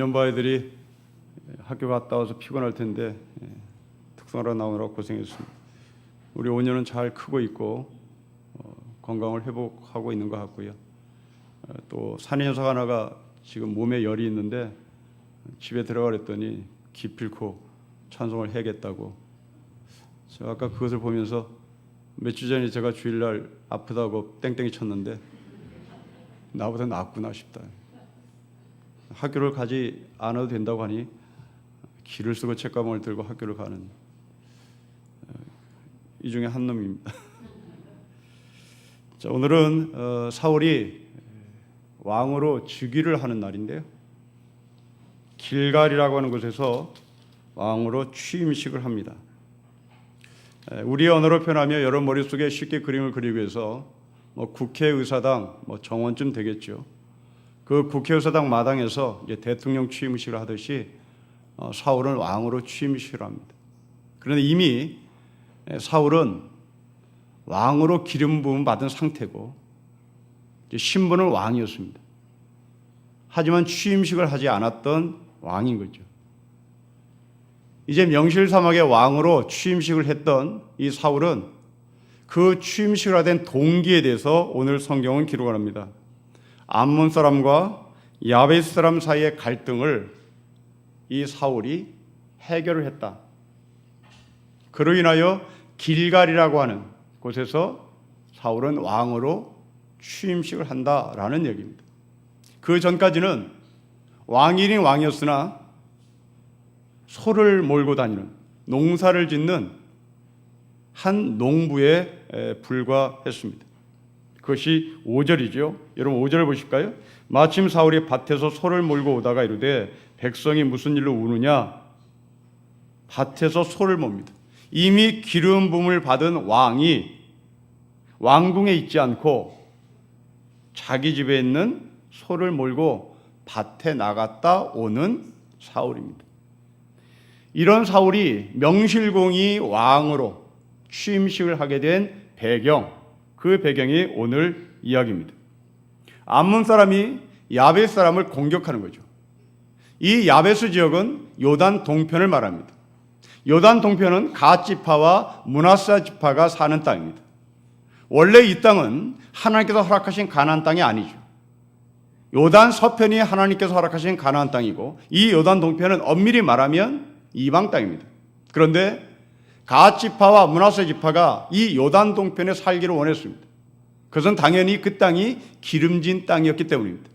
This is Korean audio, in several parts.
4년 아이들이 학교 갔다 와서 피곤할 텐데 특성화로 나오느라 고생했습니다. 우리 5년은 잘 크고 있고 건강을 회복하고 있는 것 같고요. 또 사내 녀석 하나가 지금 몸에 열이 있는데 집에 들어가랬더니 기필코 찬송을 해야겠다고. 제가 아까 그것을 보면서 며칠 전에 제가 주일날 아프다고 땡땡이 쳤는데 나보다 낫구나 싶다. 학교를 가지 않아도 된다고 하니 길을 쓰고 책가방을 들고 학교를 가는 이 중에 한 놈입니다. 자, 오늘은 사울이 왕으로 즉위를 하는 날인데요. 길갈이라고 하는 곳에서 왕으로 취임식을 합니다. 우리의 언어로 표현하며 여러분 머릿속에 쉽게 그림을 그리기 위해서 국회의사당 정원쯤 되겠죠. 그 국회의사당 마당에서 이제 대통령 취임식을 하듯이 사울은 왕으로 취임식을 합니다. 그런데 이미 사울은 왕으로 기름 부음 받은 상태고 신분은 왕이었습니다. 하지만 취임식을 하지 않았던 왕인 거죠. 이제 명실상하게 왕으로 취임식을 했던 이 사울은 그 취임식을 하던 동기에 대해서 오늘 성경은 기록을 합니다. 암몬 사람과 야베스 사람 사이의 갈등을 이 사울이 해결을 했다. 그로 인하여 길갈이라고 하는 곳에서 사울은 왕으로 취임식을 한다라는 얘기입니다. 그 전까지는 왕이긴 왕이었으나 소를 몰고 다니는 농사를 짓는 한 농부에 불과했습니다. 그것이 5절이죠. 여러분 5절을 보실까요? 마침 사울이 밭에서 소를 몰고 오다가 이르되 백성이 무슨 일로 우느냐? 밭에서 소를 몹니다. 이미 기름 부음을 받은 왕이 왕궁에 있지 않고 자기 집에 있는 소를 몰고 밭에 나갔다 오는 사울입니다. 이런 사울이 명실공히 왕으로 취임식을 하게 된 배경, 그 배경이 오늘 이야기입니다. 암몬 사람이 야베스 사람을 공격하는 거죠. 이 야베스 지역은 요단 동편을 말합니다. 요단 동편은 갓 지파와 므낫세 지파가 사는 땅입니다. 원래 이 땅은 하나님께서 허락하신 가나안 땅이 아니죠. 요단 서편이 하나님께서 허락하신 가나안 땅이고 이 요단 동편은 엄밀히 말하면 이방 땅입니다. 그런데 갓 지파와 므낫세 지파가 이 요단 동편에 살기를 원했습니다. 그것은 당연히 그 땅이 기름진 땅이었기 때문입니다.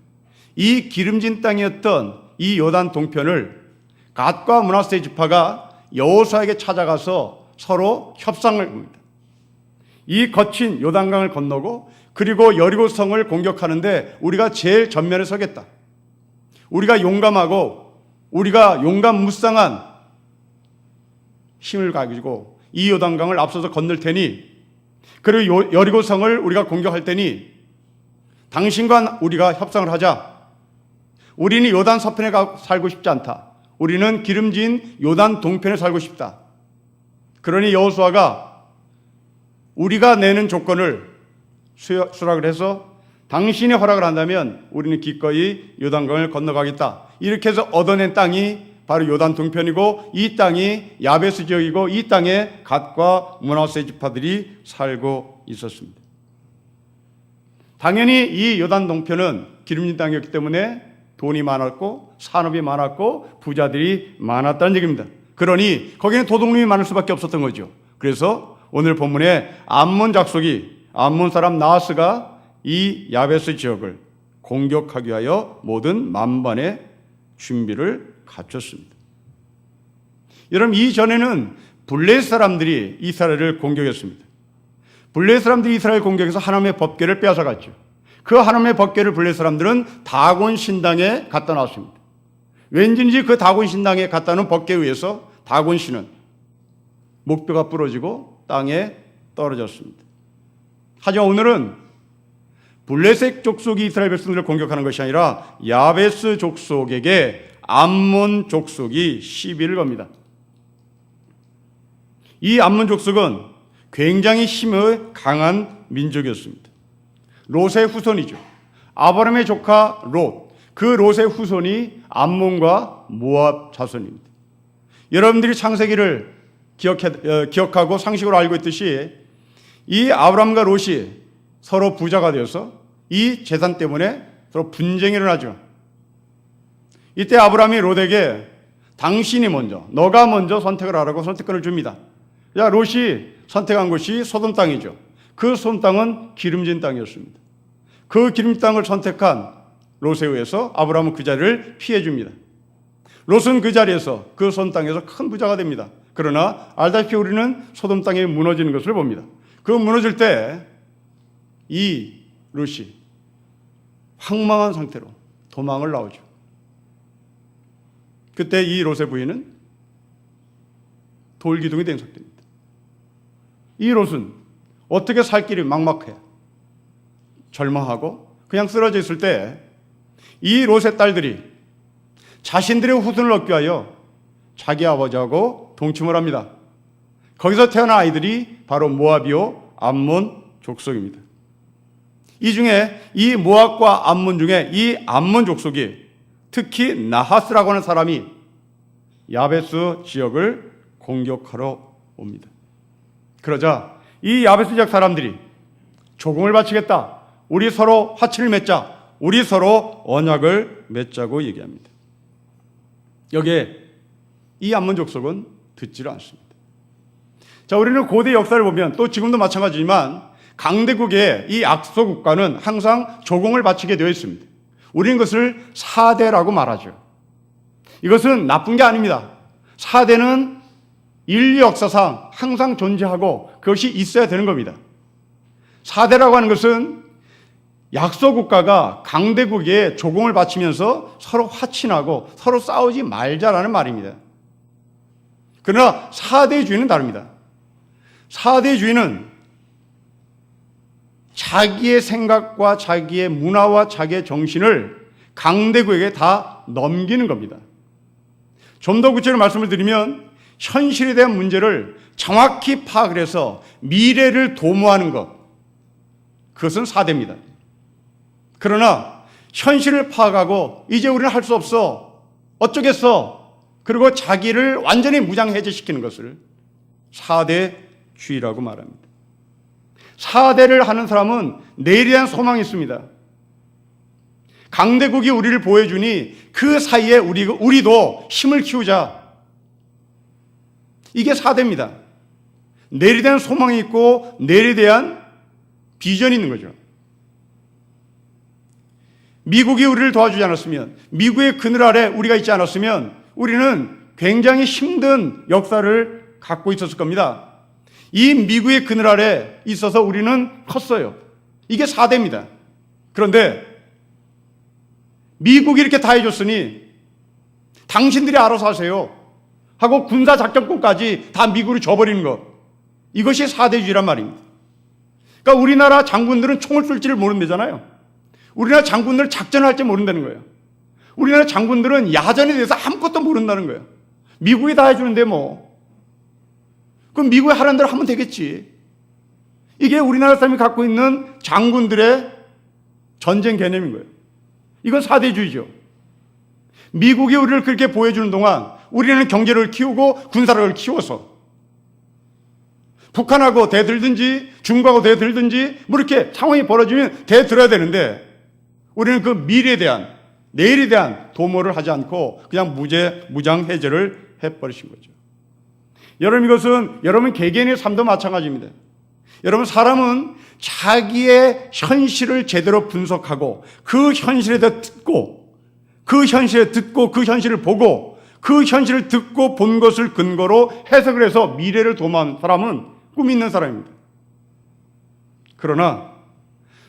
이 기름진 땅이었던 이 요단 동편을 갓과 므낫세 지파가 여호수아에게 찾아가서 서로 협상을 합니다. 이 거친 요단강을 건너고 그리고 여리고성을 공격하는데 우리가 제일 전면에 서겠다. 우리가 용감하고 우리가 용감무쌍한 힘을 가지고 이 요단강을 앞서서 건널 테니 그리고 여리고성을 우리가 공격할 테니 당신과 우리가 협상을 하자. 우리는 요단 서편에 살고 싶지 않다. 우리는 기름진 요단 동편에 살고 싶다. 그러니 여호수아가 우리가 내는 조건을 수락을 해서 당신이 허락을 한다면 우리는 기꺼이 요단강을 건너가겠다. 이렇게 해서 얻어낸 땅이 바로 요단 동편이고 이 땅이 야베스 지역이고 이 땅에 갓과 므낫세 지파들이 살고 있었습니다. 당연히 이 요단 동편은 기름진 땅이었기 때문에 돈이 많았고 산업이 많았고 부자들이 많았다는 얘기입니다. 그러니 거기는 도둑놈이 많을 수밖에 없었던 거죠. 그래서 오늘 본문에 암몬 족속이 암몬 사람 나하스가 이 야베스 지역을 공격하기 위하여 모든 만반의 준비를 갖췄습니다. 여러분 이전에는 블레셋 사람들이 이스라엘을 공격했습니다. 블레셋 사람들이 이스라엘 공격해서 하나님의 법궤를 빼앗아갔죠. 그 하나님의 법궤를 블레셋 사람들은 다곤 신당에 갖다 놨습니다. 왠지 그 다곤 신당에 갖다 놓은 법궤에 의해서 다곤 신은 목뼈가 부러지고 땅에 떨어졌습니다. 하지만 오늘은 블레셋 족속이 이스라엘 백성들을 공격하는 것이 아니라 야베스 족속에게 암몬 족속이 시비를 겁니다. 이 암몬 족속은 굉장히 힘이 강한 민족이었습니다. 롯의 후손이죠. 아브라함의 조카 롯, 그 롯의 후손이 암몬과 모압 자손입니다. 여러분들이 창세기를 기억하고 상식으로 알고 있듯이 이 아브람과 롯이 서로 부자가 되어서 이 재산 때문에 서로 분쟁이 일어나죠. 이때 아브람이 롯에게 당신이 먼저, 너가 먼저 선택을 하라고 선택권을 줍니다. 자, 롯이 선택한 곳이 소돔 땅이죠. 그 소돔 땅은 기름진 땅이었습니다. 그 기름진 땅을 선택한 롯에 의해서 아브람은 그 자리를 피해 줍니다. 롯은 그 자리에서 그 소돔 땅에서 큰 부자가 됩니다. 그러나 알다시피 우리는 소돔 땅이 무너지는 것을 봅니다. 그 무너질 때 이 롯이 황망한 상태로 도망을 나오죠. 그때 이 롯의 부인은 돌기둥이 된속됩니다. 이 롯은 어떻게 살 길이 막막해 절망하고 그냥 쓰러져 있을 때 이 롯의 딸들이 자신들의 후손을 얻기 위하여 자기 아버지하고 동침을 합니다. 거기서 태어난 아이들이 바로 모압이요 암몬 족속입니다. 이 중에 이 모압과 암몬 중에 이 암몬 족속이 특히 나하스라고 하는 사람이 야베스 지역을 공격하러 옵니다. 그러자 이 야베스 지역 사람들이 조공을 바치겠다. 우리 서로 화친을 맺자. 우리 서로 언약을 맺자고 얘기합니다. 여기에 이 암몬 족속은 듣지를 않습니다. 자, 우리는 고대 역사를 보면 또 지금도 마찬가지지만 강대국의 이 악소 국가는 항상 조공을 바치게 되어 있습니다. 우리는 그것을 사대라고 말하죠. 이것은 나쁜 게 아닙니다. 사대는 인류 역사상 항상 존재하고 그것이 있어야 되는 겁니다. 사대라고 하는 것은 약소 국가가 강대국에 조공을 바치면서 서로 화친하고 서로 싸우지 말자라는 말입니다. 그러나 사대주의는 다릅니다. 사대주의는 자기의 생각과 자기의 문화와 자기의 정신을 강대국에게 다 넘기는 겁니다. 좀 더 구체적으로 말씀을 드리면 현실에 대한 문제를 정확히 파악을 해서 미래를 도모하는 것, 그것은 사대입니다. 그러나 현실을 파악하고 이제 우리는 할 수 없어, 어쩌겠어, 그리고 자기를 완전히 무장해제시키는 것을 사대주의라고 말합니다. 사대를 하는 사람은 내일에 대한 소망이 있습니다. 강대국이 우리를 보여주니 그 사이에 우리도 힘을 키우자. 이게 사대입니다. 내일에 대한 소망이 있고 내일에 대한 비전이 있는 거죠. 미국이 우리를 도와주지 않았으면, 미국의 그늘 아래 우리가 있지 않았으면 우리는 굉장히 힘든 역사를 갖고 있었을 겁니다. 이 미국의 그늘 아래 있어서 우리는 컸어요. 이게 사대입니다. 그런데 미국이 이렇게 다 해줬으니 당신들이 알아서 하세요 하고 군사작전권까지 다 미국으로 줘버리는 것, 이것이 사대주의란 말입니다. 그러니까 우리나라 장군들은 총을 쏠 줄 모른다잖아요. 우리나라 장군들은 작전을 할 줄 모른다는 거예요. 우리나라 장군들은 야전에 대해서 아무것도 모른다는 거예요. 미국이 다 해주는데 뭐. 그럼 미국이 하라는 대로 하면 되겠지. 이게 우리나라 사람이 갖고 있는 장군들의 전쟁 개념인 거예요. 이건 사대주의죠. 미국이 우리를 그렇게 보여주는 동안 우리는 경제를 키우고 군사력을 키워서 북한하고 대들든지 중국하고 대들든지 뭐 이렇게 상황이 벌어지면 대들어야 되는데 우리는 그 미래에 대한, 내일에 대한 도모를 하지 않고 그냥 무장 해제를 해버리신 거죠. 여러분, 이것은 여러분 개개인의 삶도 마찬가지입니다. 여러분, 사람은 자기의 현실을 제대로 분석하고 그 현실에 대해 듣고 그 현실을 보고 그 현실을 듣고 본 것을 근거로 해석을 해서 미래를 도모한 사람은 꿈이 있는 사람입니다. 그러나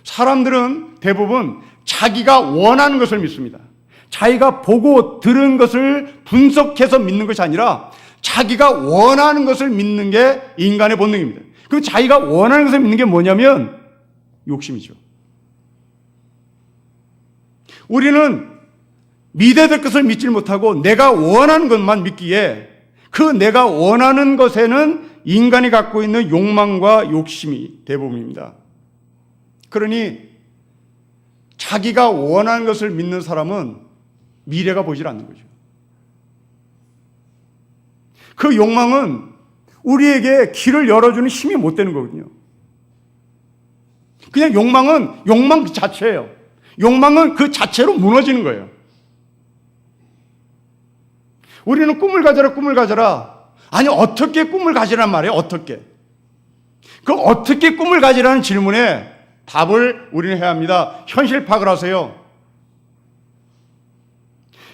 사람들은 대부분 자기가 원하는 것을 믿습니다. 자기가 보고 들은 것을 분석해서 믿는 것이 아니라 자기가 원하는 것을 믿는 게 인간의 본능입니다. 그 자기가 원하는 것을 믿는 게 뭐냐면 욕심이죠. 우리는 믿어야 될 것을 믿지 못하고 내가 원하는 것만 믿기에 그 내가 원하는 것에는 인간이 갖고 있는 욕망과 욕심이 대부분입니다. 그러니 자기가 원하는 것을 믿는 사람은 미래가 보이질 않는 거죠. 그 욕망은 우리에게 길을 열어주는 힘이 못 되는 거거든요. 그냥 욕망은 욕망 그 자체예요. 욕망은 그 자체로 무너지는 거예요. 우리는 꿈을 가져라, 꿈을 가져라. 아니, 어떻게 꿈을 가지란 말이에요, 어떻게. 그 어떻게 꿈을 가지라는 질문에 답을 우리는 해야 합니다. 현실 파악을 하세요.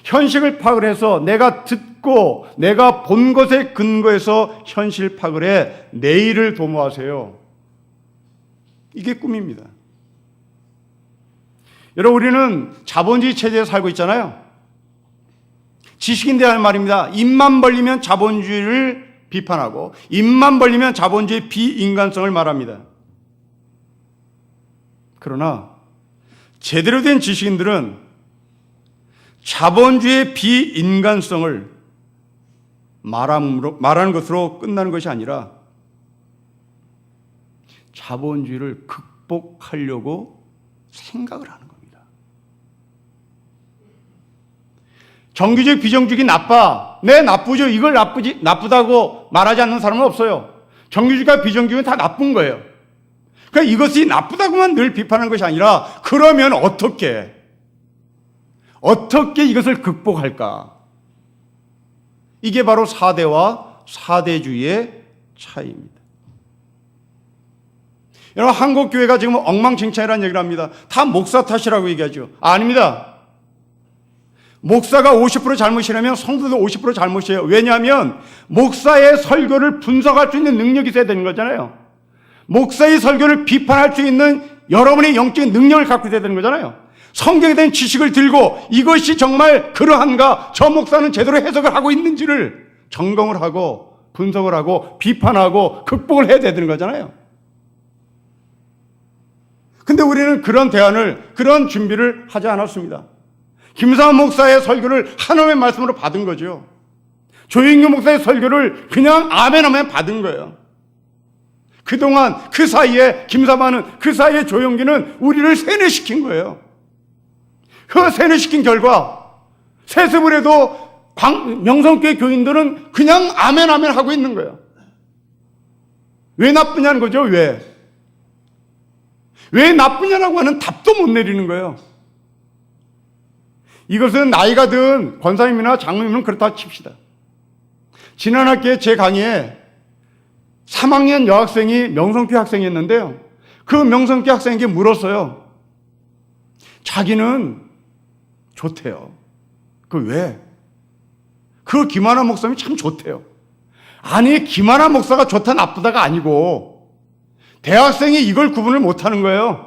현실을 파악을 해서 내가 듣고 내가 본 것에 근거해서 현실 파악을 해 내일을 도모하세요. 이게 꿈입니다. 여러분, 우리는 자본주의 체제에 살고 있잖아요. 지식인들이 하는 말입니다. 입만 벌리면 자본주의를 비판하고 입만 벌리면 자본주의의 비인간성을 말합니다. 그러나 제대로 된 지식인들은 자본주의의 비인간성을 말하는 것으로 끝나는 것이 아니라 자본주의를 극복하려고 생각을 하는 겁니다. 정규직, 비정규직이 나빠. 네, 나쁘죠. 이걸 나쁘다고 말하지 않는 사람은 없어요. 정규직과 비정규직은 다 나쁜 거예요. 그러니까 이것이 나쁘다고만 늘 비판하는 것이 아니라 그러면 어떻게 이것을 극복할까? 이게 바로 4대와 4대주의의 차이입니다. 여러분, 한국교회가 지금 엉망진창이라는 얘기를 합니다. 다 목사 탓이라고 얘기하죠. 아닙니다. 목사가 50% 잘못이라면 성도도 50% 잘못이에요. 왜냐하면 목사의 설교를 분석할 수 있는 능력이 있어야 되는 거잖아요. 목사의 설교를 비판할 수 있는 여러분의 영적인 능력을 갖고 있어야 되는 거잖아요. 성경에 대한 지식을 들고 이것이 정말 그러한가, 저 목사는 제대로 해석을 하고 있는지를 점검을 하고 분석을 하고 비판하고 극복을 해야 되는 거잖아요. 근데 우리는 그런 준비를 하지 않았습니다. 김상환 목사의 설교를 하나님의 말씀으로 받은 거죠. 조영규 목사의 설교를 그냥 아멘 받은 거예요. 그동안 그 사이에 김사만은, 그 사이에 조영기는 우리를 세뇌시킨 거예요. 그 세뇌시킨 결과 세습을 해도 명성교회 교인들은 그냥 아멘 하고 있는 거예요. 왜 나쁘냐는 거죠. 왜 나쁘냐라고 하는 답도 못 내리는 거예요. 이것은 나이가 든 권사님이나 장로님은 그렇다 칩시다. 지난 학기에 제 강의에 3학년 여학생이 명성교회 학생이었는데요. 그 명성교회 학생에게 물었어요. 자기는 좋대요. 왜? 그 김하나 목사님이 참 좋대요. 아니, 김하나 목사가 좋다 나쁘다가 아니고 대학생이 이걸 구분을 못하는 거예요.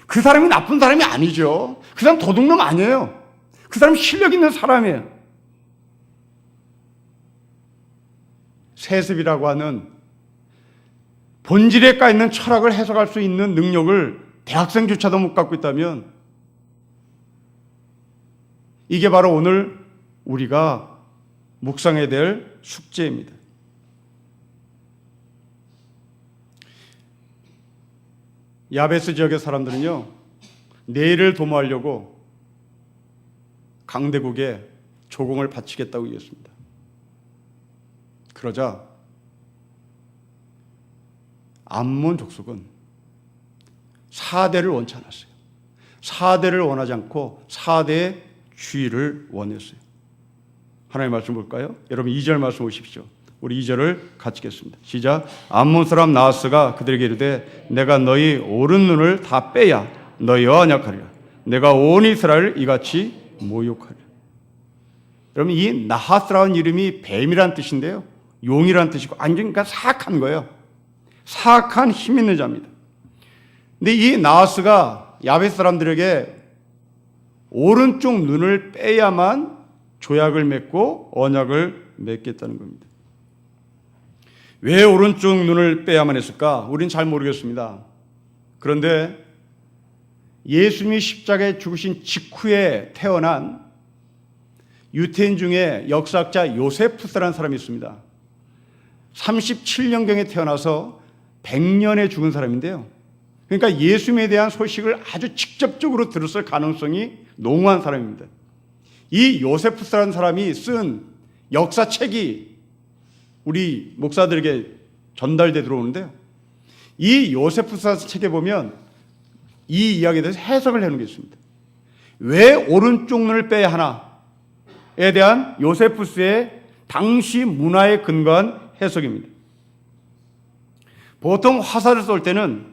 그 사람이 나쁜 사람이 아니죠. 그 사람 도둑놈 아니에요. 그 사람 실력 있는 사람이에요. 세습이라고 하는 본질에 까있는 철학을 해석할 수 있는 능력을 대학생조차도 못 갖고 있다면 이게 바로 오늘 우리가 묵상해야 될 숙제입니다. 야베스 지역의 사람들은요, 내일을 도모하려고 강대국에 조공을 바치겠다고 얘기했습니다. 그러자 암몬 족속은 4대를 원치 않았어요. 4대를 원하지 않고 4대의 주의를 원했어요. 하나님의 말씀 볼까요? 여러분 2절 말씀 보십시오. 우리 2절을 같이 읽겠습니다. 시작. 암몬 사람 나하스가 그들에게 이르되 내가 너희 오른 눈을 다 빼야 너희와 언약하리라. 내가 온 이스라엘을 이같이 모욕하리라. 여러분, 이 나하스라는 이름이 뱀이라는 뜻인데요, 용이라는 뜻이고 완전히 그러니까 사악한 거예요. 사악한 힘 있는 자입니다. 근데 이 나하스가 야벳 사람들에게 오른쪽 눈을 빼야만 조약을 맺고 언약을 맺겠다는 겁니다. 왜 오른쪽 눈을 빼야만 했을까? 우린 잘 모르겠습니다. 그런데 예수님이 십자가에 죽으신 직후에 태어난 유태인 중에 역사학자 요세푸스라는 사람이 있습니다. 37년경에 태어나서 100년에 죽은 사람인데요. 그러니까 예수님에 대한 소식을 아주 직접적으로 들었을 가능성이 농후한 사람입니다. 이 요세푸스라는 사람이 쓴 역사책이 우리 목사들에게 전달돼 들어오는데요. 이 요세푸스 책에 보면 이 이야기에 대해서 해석을 해놓은 게 있습니다. 왜 오른쪽 눈을 빼야 하나에 대한 요세푸스의 당시 문화에 근거한 해석입니다. 보통 화살을 쏠 때는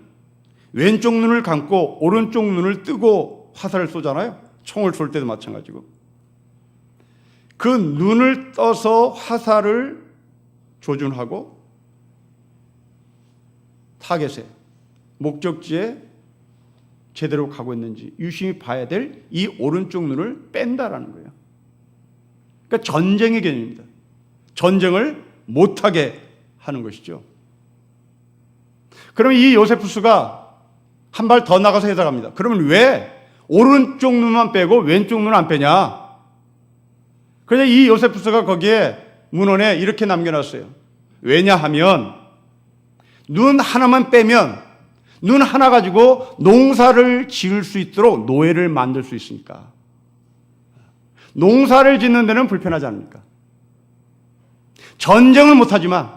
왼쪽 눈을 감고 오른쪽 눈을 뜨고 화살을 쏘잖아요. 총을 쏠 때도 마찬가지고. 그 눈을 떠서 화살을 조준하고 타겟에, 목적지에 제대로 가고 있는지 유심히 봐야 될 이 오른쪽 눈을 뺀다라는 거예요. 그러니까 전쟁의 개념입니다. 전쟁을 못하게 하는 것이죠. 그러면 이 요세푸스가 한 발 더 나가서 해석합니다. 그러면 왜 오른쪽 눈만 빼고 왼쪽 눈 안 빼냐? 그래서 이 요세푸스가 거기에 문헌에 이렇게 남겨놨어요. 왜냐하면 눈 하나만 빼면 눈 하나 가지고 농사를 지을 수 있도록 노예를 만들 수 있으니까. 농사를 짓는 데는 불편하지 않습니까? 전쟁을 못하지만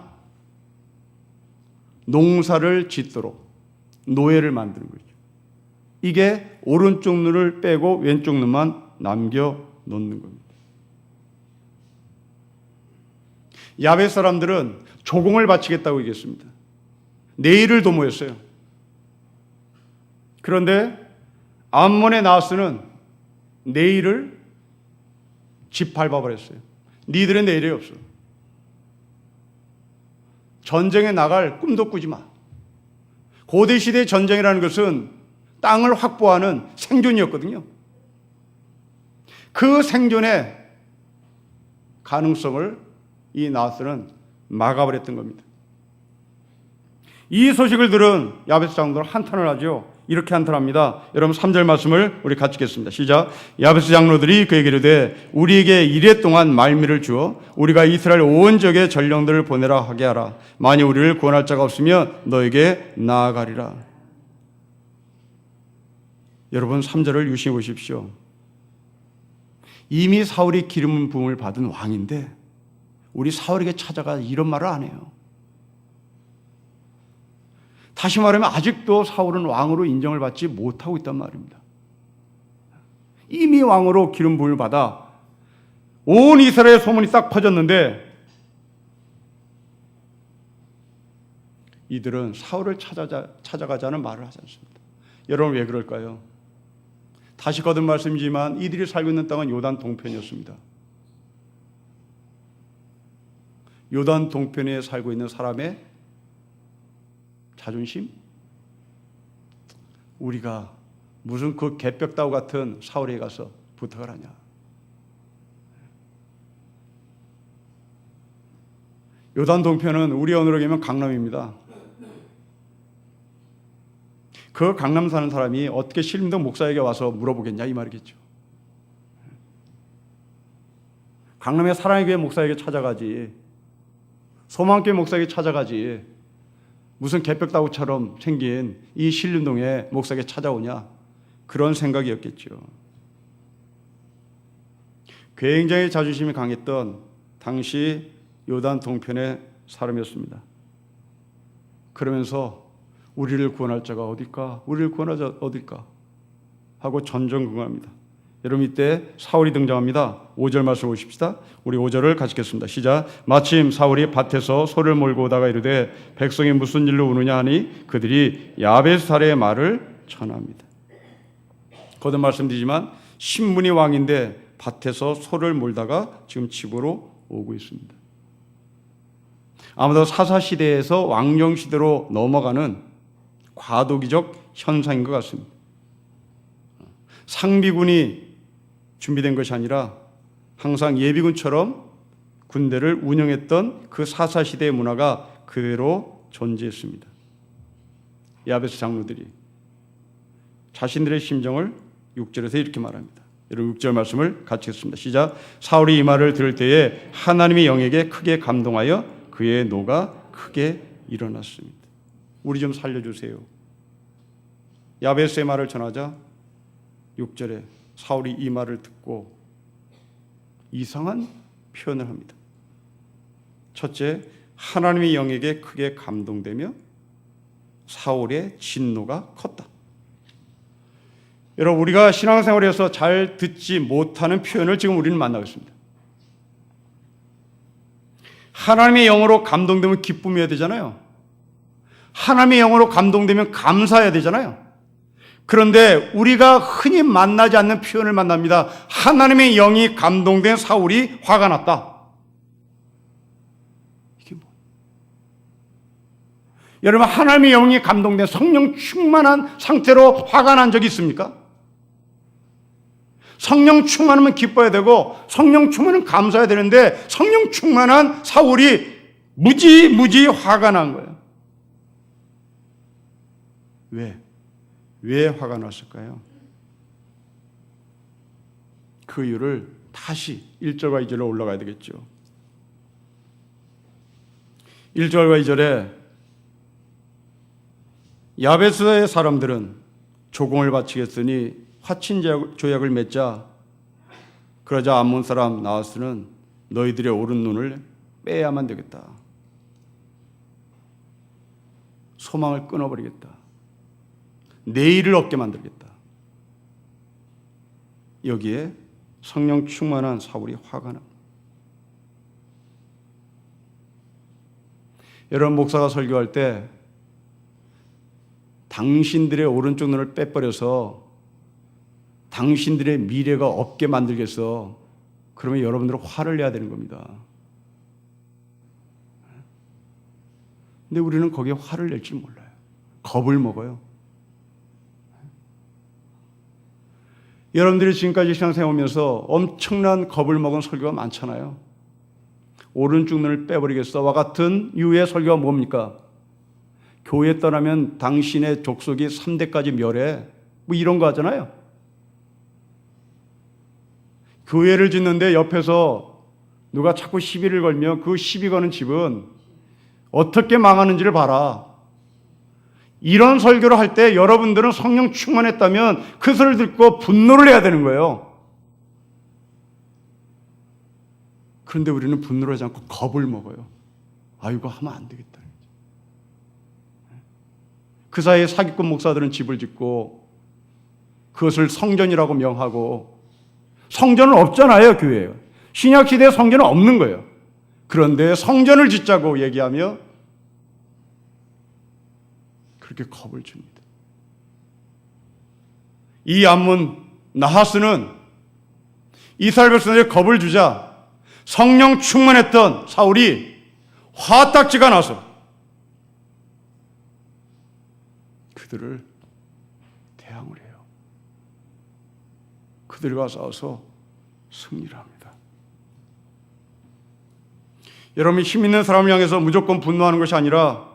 농사를 짓도록 노예를 만드는 거죠. 이게 오른쪽 눈을 빼고 왼쪽 눈만 남겨놓는 겁니다. 야벳 사람들은 조공을 바치겠다고 얘기했습니다. 내일을 도모했어요. 그런데 암몬의 나하스는 내일을 짓밟아버렸어요. 니들의 내일이 없어. 전쟁에 나갈 꿈도 꾸지 마. 고대 시대의 전쟁이라는 것은 땅을 확보하는 생존이었거든요. 그 생존의 가능성을 이 나하스는 막아버렸던 겁니다. 이 소식을 들은 야베스 장로들은 한탄을 하죠. 이렇게 한탄합니다. 여러분 3절 말씀을 우리 같이 읽겠습니다. 시작. 야베스 장로들이 그에게 이르되 우리에게 이랫동안 말미를 주어 우리가 이스라엘 온 지역에 전령들을 보내라 하게 하라. 만일 우리를 구원할 자가 없으면 너에게 나아가리라. 여러분 3절을 유심히 보십시오. 이미 사울이 기름 부음을 받은 왕인데 우리 사울에게 찾아가 이런 말을 안 해요. 다시 말하면 아직도 사울은 왕으로 인정을 받지 못하고 있단 말입니다. 이미 왕으로 기름 부음을 받아 온 이스라엘 소문이 싹 퍼졌는데 이들은 사울을 찾아가자는 말을 하지 않습니다. 여러분 왜 그럴까요? 다시 거듭 말씀이지만 이들이 살고 있는 땅은 요단 동편이었습니다. 요단 동편에 살고 있는 사람의 자존심? 우리가 무슨 그 개벽다우 같은 사울에 가서 부탁을 하냐? 요단 동편은 우리 언어로 얘기하면 강남입니다. 그 강남 사는 사람이 어떻게 신림동 목사에게 와서 물어보겠냐 이 말이겠죠. 강남의 사랑의 교회 목사에게 찾아가지, 소망교회 목사에게 찾아가지, 무슨 개벽다구처럼 생긴 이 신림동의 목사에게 찾아오냐, 그런 생각이었겠죠. 굉장히 자존심이 강했던 당시 요단 동편의 사람이었습니다. 그러면서 우리를 구원할 자가 어딜까? 우리를 구원할 자가 어딜까? 하고 전전긍긍합니다. 여러분 이때 사울이 등장합니다. 5절 말씀 보십시다. 우리 5절을 같이 읽겠습니다. 시작. 마침 사울이 밭에서 소를 몰고 오다가 이르되 백성이 무슨 일로 우느냐 하니 그들이 야베스 사례의 말을 전합니다. 거듭 말씀드리지만 신분이 왕인데 밭에서 소를 몰다가 지금 집으로 오고 있습니다. 아마도 사사시대에서 왕정시대로 넘어가는 과도기적 현상인 것 같습니다. 상비군이 준비된 것이 아니라 항상 예비군처럼 군대를 운영했던 그 사사시대의 문화가 그대로 존재했습니다. 야베스 장로들이 자신들의 심정을 6절에서 이렇게 말합니다. 여러분 6절 말씀을 같이 읽겠습니다. 시작. 사울이 이 말을 들을 때에 하나님의 영에게 크게 감동하여 그의 노가 크게 일어났습니다. 우리 좀 살려주세요. 야베스의 말을 전하자 6절에 사울이 이 말을 듣고 이상한 표현을 합니다. 첫째, 하나님의 영에게 크게 감동되며 사울의 진노가 컸다. 여러분, 우리가 신앙생활에서 잘 듣지 못하는 표현을 지금 우리는 만나고 있습니다. 하나님의 영으로 감동되면 기쁨이어야 되잖아요. 하나님의 영으로 감동되면 감사해야 되잖아요. 그런데 우리가 흔히 만나지 않는 표현을 만납니다. 하나님의 영이 감동된 사울이 화가 났다. 이게 뭐? 여러분, 하나님의 영이 감동된 성령 충만한 상태로 화가 난 적이 있습니까? 성령 충만하면 기뻐야 되고 성령 충만은 감사해야 되는데 성령 충만한 사울이 무지 화가 난 거예요. 왜 화가 났을까요? 그 이유를 다시 1절과 2절로 올라가야 되겠죠. 1절과 2절에 야베스의 사람들은 조공을 바치겠으니 화친 조약을 맺자. 그러자 암몬 사람 나하스는 너희들의 오른 눈을 빼야만 되겠다. 소망을 끊어버리겠다. 내일을 얻게 만들겠다. 여기에 성령 충만한 사울이 화가 납니다. 여러분, 목사가 설교할 때 당신들의 오른쪽 눈을 빼버려서 당신들의 미래가 없게 만들겠어. 그러면 여러분들은 화를 내야 되는 겁니다. 근데 우리는 거기에 화를 낼 줄 몰라요. 겁을 먹어요. 여러분들이 지금까지 신앙생활 오면서 엄청난 겁을 먹은 설교가 많잖아요. 오른쪽 눈을 빼버리겠어와 같은 유의 설교가 뭡니까? 교회 떠나면 당신의 족속이 3대까지 멸해. 뭐 이런 거 하잖아요. 교회를 짓는데 옆에서 누가 자꾸 시비를 걸며 그 시비 거는 집은 어떻게 망하는지를 봐라. 이런 설교를 할 때 여러분들은 성령 충만했다면 그 소리를 듣고 분노를 해야 되는 거예요. 그런데 우리는 분노를 하지 않고 겁을 먹어요. 아, 이거 하면 안 되겠다. 그 사이에 사기꾼 목사들은 집을 짓고 그것을 성전이라고 명하고, 성전은 없잖아요, 교회에. 신약시대에 성전은 없는 거예요. 그런데 성전을 짓자고 얘기하며 그렇게 겁을 줍니다. 이 암몬 나하스는 이스라엘 백성에게 겁을 주자 성령 충만했던 사울이 화딱지가 나서 그들을 대항을 해요. 그들과 싸워서 승리를 합니다. 여러분이 힘 있는 사람을 향해서 무조건 분노하는 것이 아니라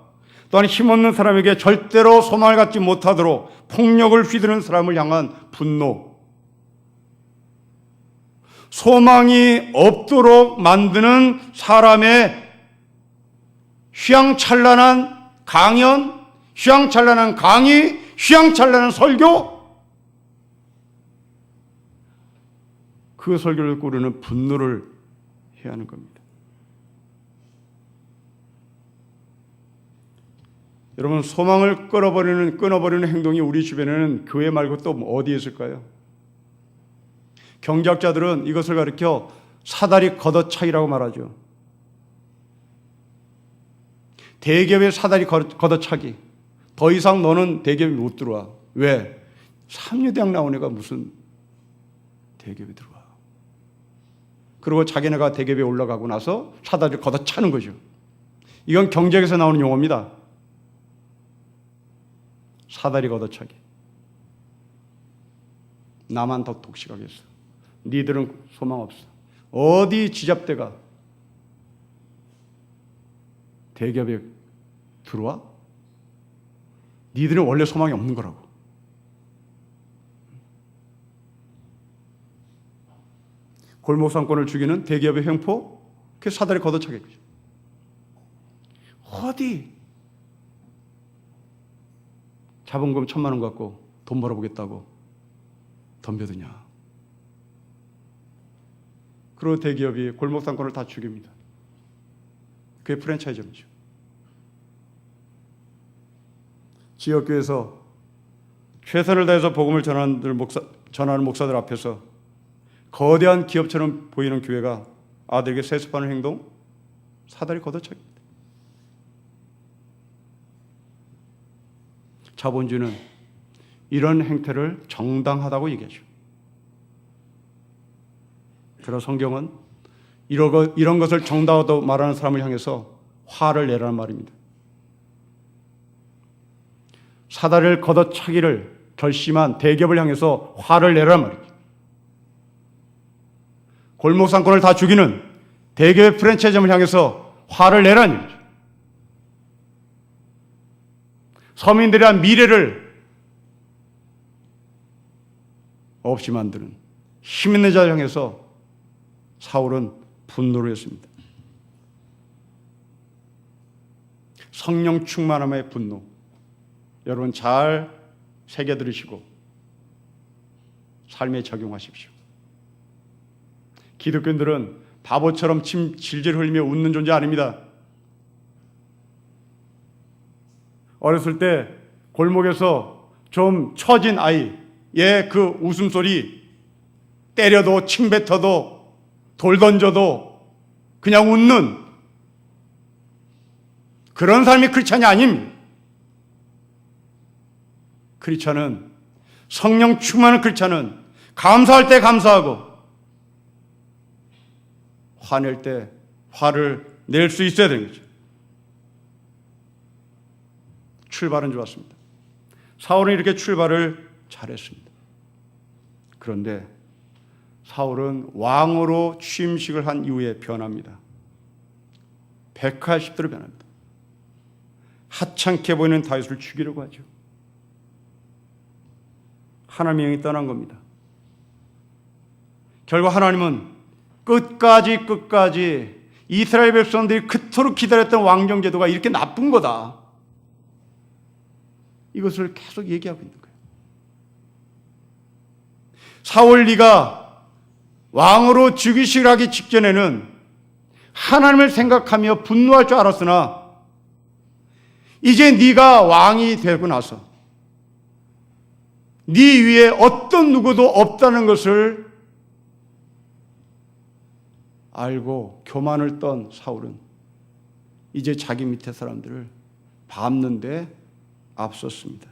또한 힘없는 사람에게 절대로 소망을 갖지 못하도록 폭력을 휘두르는 사람을 향한 분노, 소망이 없도록 만드는 사람의 휘황찬란한 강연, 휘황찬란한 강의, 휘황찬란한 설교, 그 설교를 듣고 우리는 분노를 해야 하는 겁니다. 여러분, 소망을 끊어버리는 행동이 우리 주변에는 교회 말고 또 어디에 있을까요? 경제학자들은 이것을 가리켜 사다리 걷어차기라고 말하죠. 대기업의 사다리 걷어차기. 더 이상 너는 대기업에 못 들어와. 왜? 삼류대학 나온 애가 무슨 대기업에 들어와. 그리고 자기네가 대기업에 올라가고 나서 사다리를 걷어차는 거죠. 이건 경제학에서 나오는 용어입니다. 사다리 걷어차기. 나만 더 독식하겠어. 니들은 소망 없어. 어디 지잡대가 대기업에 들어와? 니들은 원래 소망이 없는 거라고. 골목상권을 죽이는 대기업의 횡포, 그게 사다리 걷어차기죠. 어디 자본금 1,000만 원 갖고 돈 벌어보겠다고 덤벼드냐. 그리고 대기업이 골목 상권을 다 죽입니다. 그게 프랜차이즈죠. 지역교회에서 최선을 다해서 복음을 전하는 목사들 앞에서 거대한 기업처럼 보이는 교회가 아들에게 세습하는 행동, 사다리 걷어차깁니다. 자본주의는 이런 행태를 정당하다고 얘기하죠. 그러나 성경은 이런 것을 정당하다고 말하는 사람을 향해서 화를 내라는 말입니다. 사다리를 걷어차기를 결심한 대기업을 향해서 화를 내라는 말이죠. 골목 상권을 다 죽이는 대기업의 프랜차이즈점을 향해서 화를 내라는 얘기죠. 서민들의 한 미래를 없이 만드는 힘 있는 자를 향해서 사울은 분노를 했습니다. 성령 충만함의 분노. 여러분 잘 새겨 들으시고 삶에 적용하십시오. 기독교인들은 바보처럼 침 질질 흘리며 웃는 존재 아닙니다. 어렸을 때 골목에서 좀 처진 아이의 그 웃음소리, 때려도 침 뱉어도 돌 던져도 그냥 웃는 그런 삶이 크리스찬이 아닙니다. 크리스찬은, 성령 충만한 크리스찬은 감사할 때 감사하고 화낼 때 화를 낼 수 있어야 되는 거죠. 출발은 좋았습니다. 사울은 이렇게 출발을 잘했습니다. 그런데 사울은 왕으로 취임식을 한 이후에 변합니다. 180도로 변합니다. 하찮게 보이는 다윗을 죽이려고 하죠. 하나님의 영이 떠난 겁니다. 결국 하나님은 끝까지 이스라엘 백성들이 그토록 기다렸던 왕정제도가 이렇게 나쁜 거다, 이것을 계속 얘기하고 있는 거예요. 사울 네가 왕으로 즉위식을 하기 직전에는 하나님을 생각하며 분노할 줄 알았으나 이제 네가 왕이 되고 나서 네 위에 어떤 누구도 없다는 것을 알고 교만을 떤 사울은 이제 자기 밑에 사람들을 밟는 데 앞섰습니다.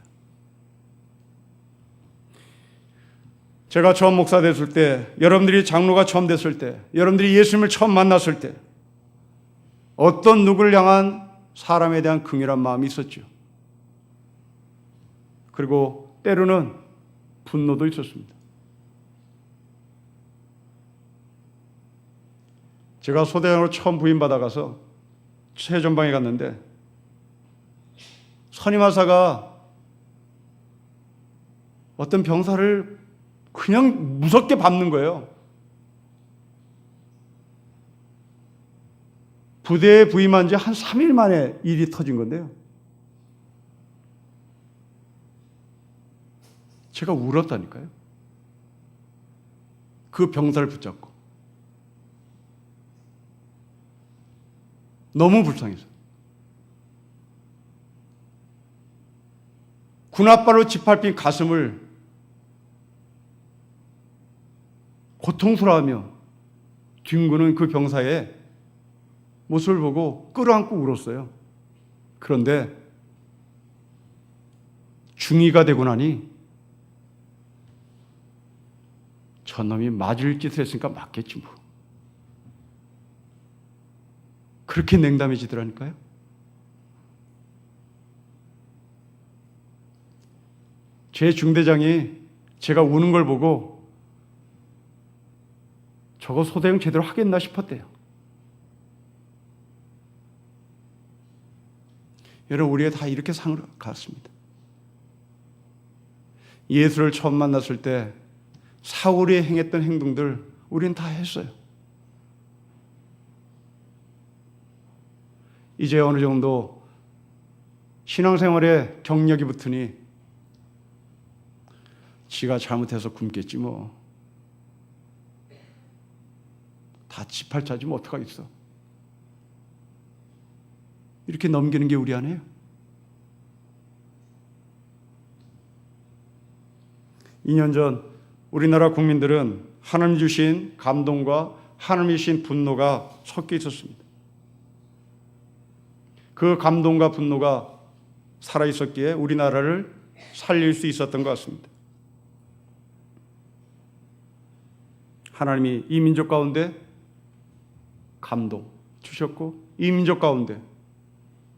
제가 처음 목사 됐을 때, 여러분들이 장로가 처음 됐을 때, 여러분들이 예수님을 처음 만났을 때 어떤 누구를 향한 사람에 대한 긍휼한 마음이 있었죠. 그리고 때로는 분노도 있었습니다. 제가 소대장으로 처음 부임받아가서 최전방에 갔는데 선임하사가 어떤 병사를 그냥 무섭게 밟는 거예요. 부대에 부임한 지 한 3일 만에 일이 터진 건데요. 제가 울었다니까요. 그 병사를 붙잡고. 너무 불쌍해서. 군홧발로 짓밟힌 가슴을 고통스러워하며 뒹구는 그 병사의 모습을 보고 끌어안고 울었어요. 그런데 중위가 되고 나니 저놈이 맞을 짓을 했으니까 맞겠지 뭐. 그렇게 냉담해지더라니까요. 제 중대장이 제가 우는 걸 보고 저거 소대형 제대로 하겠나 싶었대요. 여러분, 우리가 다 이렇게 상을 갔습니다. 예수를 처음 만났을 때 사울이 행했던 행동들 우리는 다 했어요. 이제 어느 정도 신앙생활에 경력이 붙으니 지가 잘못해서 굶겠지 뭐. 다 지팔자지 뭐 어떡하겠어. 이렇게 넘기는 게 우리 안에요. 이 년 전 우리나라 국민들은 하나님 주신 감동과 하나님이 주신 분노가 섞여 있었습니다. 그 감동과 분노가 살아있었기에 우리나라를 살릴 수 있었던 것 같습니다. 하나님이 이 민족 가운데 감동 주셨고 이 민족 가운데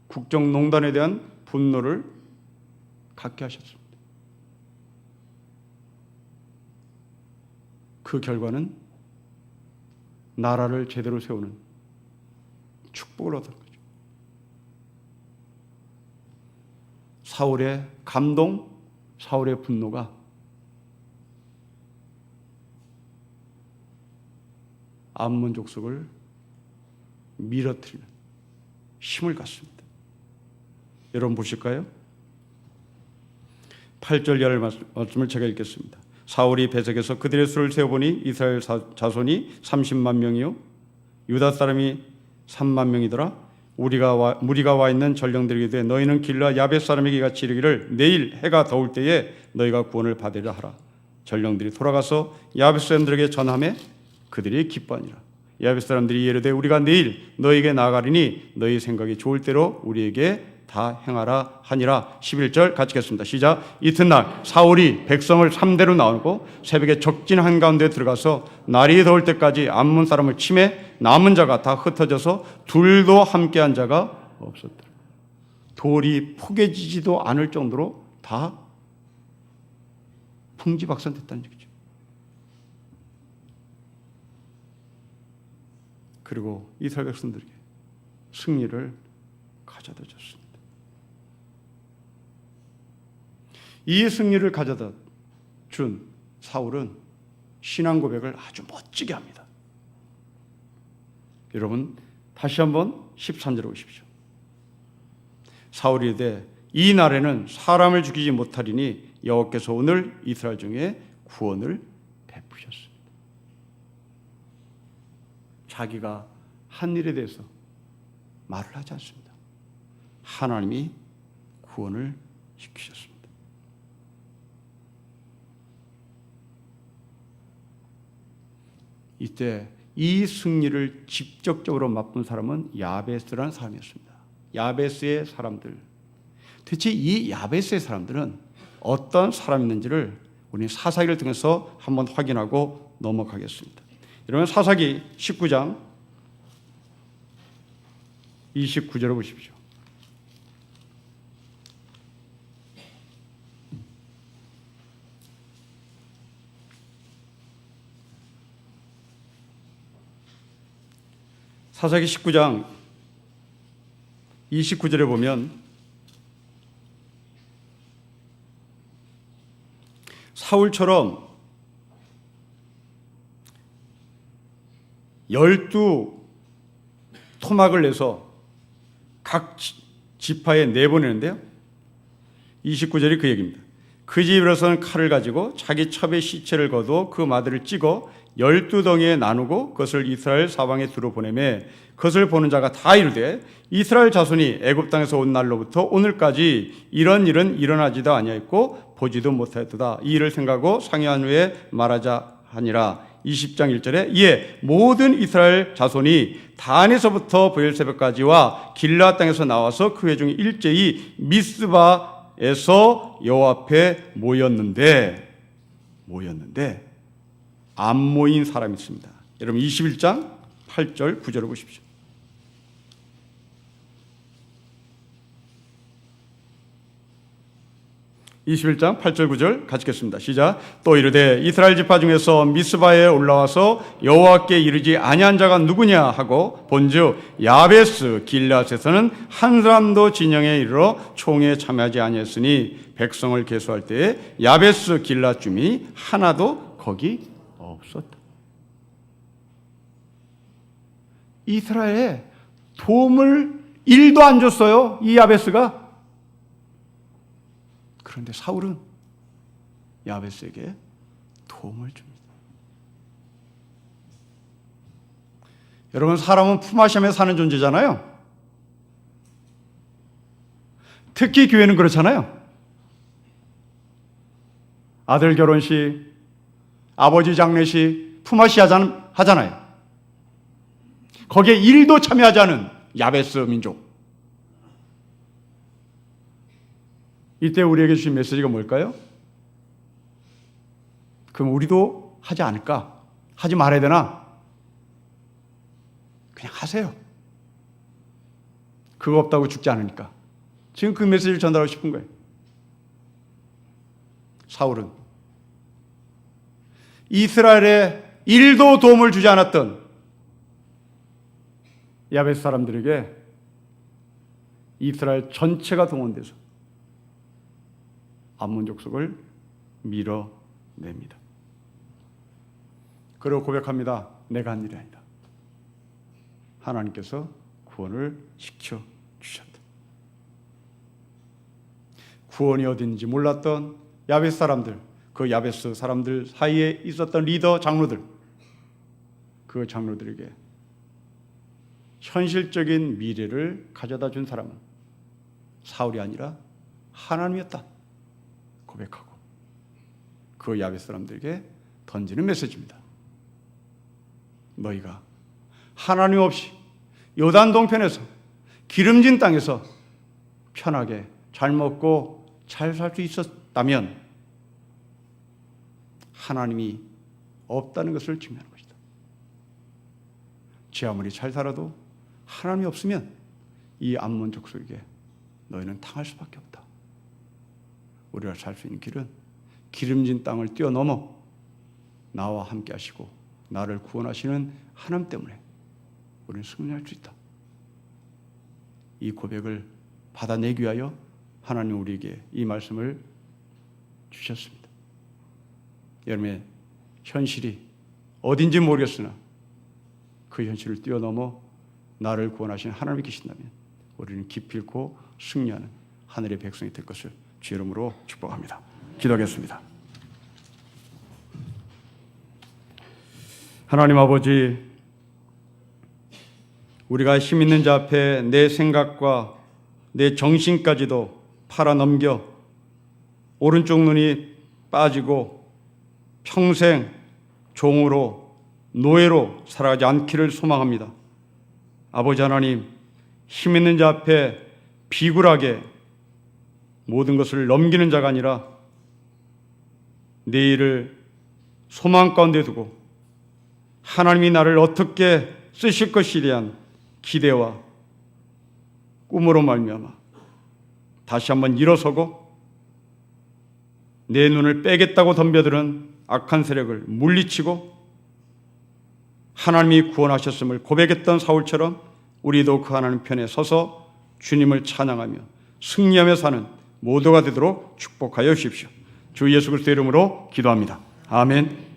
국정농단에 대한 분노를 갖게 하셨습니다. 그 결과는 나라를 제대로 세우는 축복을 얻은 거죠. 사울의 감동, 사울의 분노가 암몬 족속을 밀어뜨리는 힘을 갖습니다. 여러분 보실까요? 8절 이하의 말씀을 제가 읽겠습니다. 사울이 베색에서 그들의 수를 세어보니 이스라엘 자손이 30만 명이요 유다 사람이 3만 명이더라. 무리가 와 있는 전령들에게 이르되 너희는 길라 야벳 사람에게 이같이 이르기를 내일 해가 더울 때에 너희가 구원을 받으리라 하라. 전령들이 돌아가서 야벳 사람들에게 전하매 그들이 기뻐하니라. 야벳 사람들이 이르되 우리가 내일 너희에게 나아가리니 너희 생각이 좋을 대로 우리에게 다 행하라 하니라. 11절 같이 읽겠습니다. 시작. 이튿날 사울이 백성을 3대로 나누고 새벽에 적진 한가운데 들어가서 날이 더울 때까지 암몬 사람을 치매 남은 자가 다 흩어져서 둘도 함께한 자가 없었다. 돌이 포개지지도 않을 정도로 다 풍지박산됐다는 얘기죠. 그리고 이스라엘 백성들에게 승리를 가져다 줬습니다. 이 승리를 가져다 준 사울은 신앙 고백을 아주 멋지게 합니다. 여러분 다시 한번 13절에 보십시오. 사울이 이르되 이 날에는 사람을 죽이지 못하리니 여호와께서 오늘 이스라엘 중에 구원을 베푸셨습니다. 자기가 한 일에 대해서 말을 하지 않습니다. 하나님이 구원을 시키셨습니다. 이때 이 승리를 직접적으로 맛본 사람은 야베스라는 사람이었습니다. 야베스의 사람들. 대체 이 야베스의 사람들은 어떤 사람이었는지를 우리 사사기를 통해서 한번 확인하고 넘어가겠습니다. 여러분 사사기 19장 29절을 보십시오. 사사기 19장 29절에 보면 사울처럼 12 토막을 내서 각 지파에 내보내는데요. 29절이 그 얘기입니다. 그 집으로서는 칼을 가지고 자기 첩의 시체를 거두어 그 마들을 찍어 12덩이에 나누고 그것을 이스라엘 사방에 두루 보내매 그것을 보는 자가 다 이르되 이스라엘 자손이 애굽 땅에서 온 날로부터 오늘까지 이런 일은 일어나지도 아니하였고 보지도 못하였도다. 이 일을 생각하고 상의한 후에 말하자 하니라. 20장 1절에 이에 모든 이스라엘 자손이 단에서부터 브엘세바까지와 길라 땅에서 나와서 그 회중이 일제히 미스바에서 여호와 앞에 모였는데 안 모인 사람이 있습니다. 여러분 21장 8절 9절을 보십시오. (21장 8절 9절) 같이 읽겠습니다. 시작. 또 이르되 이스라엘 지파 중에서 미스바에 올라와서 여호와께 이르지 아니한 자가 누구냐 하고 본즉 야베스 길앗에서는 한 사람도 진영에 이르러 총에 참여하지 아니했으니 백성을 계수할 때에 야베스 길앗 주민이 하나도 거기 없었다. 이스라엘에 도움을 1도 안 줬어요. 이 야베스가. 그런데 사울은 야베스에게 도움을 줍니다. 여러분, 사람은 품앗이하며 사는 존재잖아요. 특히 교회는 그렇잖아요. 아들 결혼식, 아버지 장례식 품앗이 하잖아요. 거기에 1도 참여하지 않은 야베스 민족. 이때 우리에게 주신 메시지가 뭘까요? 그럼 우리도 하지 않을까? 하지 말아야 되나? 그냥 하세요. 그거 없다고 죽지 않으니까. 지금 그 메시지를 전달하고 싶은 거예요. 사울은 이스라엘에 1도 도움을 주지 않았던 야베스 사람들에게 이스라엘 전체가 동원돼서 암몬 족속을 밀어냅니다. 그리고 고백합니다. 내가 한 일이 아니다. 하나님께서 구원을 시켜주셨다. 구원이 어디 있는지 몰랐던 야베스 사람들, 그 야베스 사람들 사이에 있었던 리더 장로들, 그 장로들에게 현실적인 미래를 가져다 준 사람은 사울이 아니라 하나님이었다 고백하고 그 야베스 사람들에게 던지는 메시지입니다. 너희가 하나님 없이 요단 동편에서 기름진 땅에서 편하게 잘 먹고 잘 살 수 있었다면 하나님이 없다는 것을 증명하는 것이다. 지 아무리 잘 살아도 하나님이 없으면 이 암몬 족속에게 너희는 당할 수밖에 없다. 우리가 살 수 있는 길은 기름진 땅을 뛰어넘어 나와 함께 하시고 나를 구원하시는 하나님 때문에 우리는 승리할 수 있다. 이 고백을 받아내기 위하여 하나님 우리에게 이 말씀을 주셨습니다. 여러분의 현실이 어딘지 모르겠으나 그 현실을 뛰어넘어 나를 구원하시는 하나님이 계신다면 우리는 기필코 승리하는 하늘의 백성이 될 것을 주의 이름으로 축복합니다. 기도하겠습니다. 하나님 아버지, 우리가 힘 있는 자 앞에 내 생각과 내 정신까지도 팔아넘겨 오른쪽 눈이 빠지고 평생 종으로 노예로 살아가지 않기를 소망합니다. 아버지 하나님, 힘 있는 자 앞에 비굴하게 모든 것을 넘기는 자가 아니라 내일을 소망 가운데 두고 하나님이 나를 어떻게 쓰실 것에 대한 기대와 꿈으로 말미암아 다시 한번 일어서고 내 눈을 빼겠다고 덤벼드는 악한 세력을 물리치고 하나님이 구원하셨음을 고백했던 사울처럼 우리도 그 하나님 편에 서서 주님을 찬양하며 승리하며 사는 모두가 되도록 축복하여 주십시오. 주 예수 그리스도의 이름으로 기도합니다. 아멘.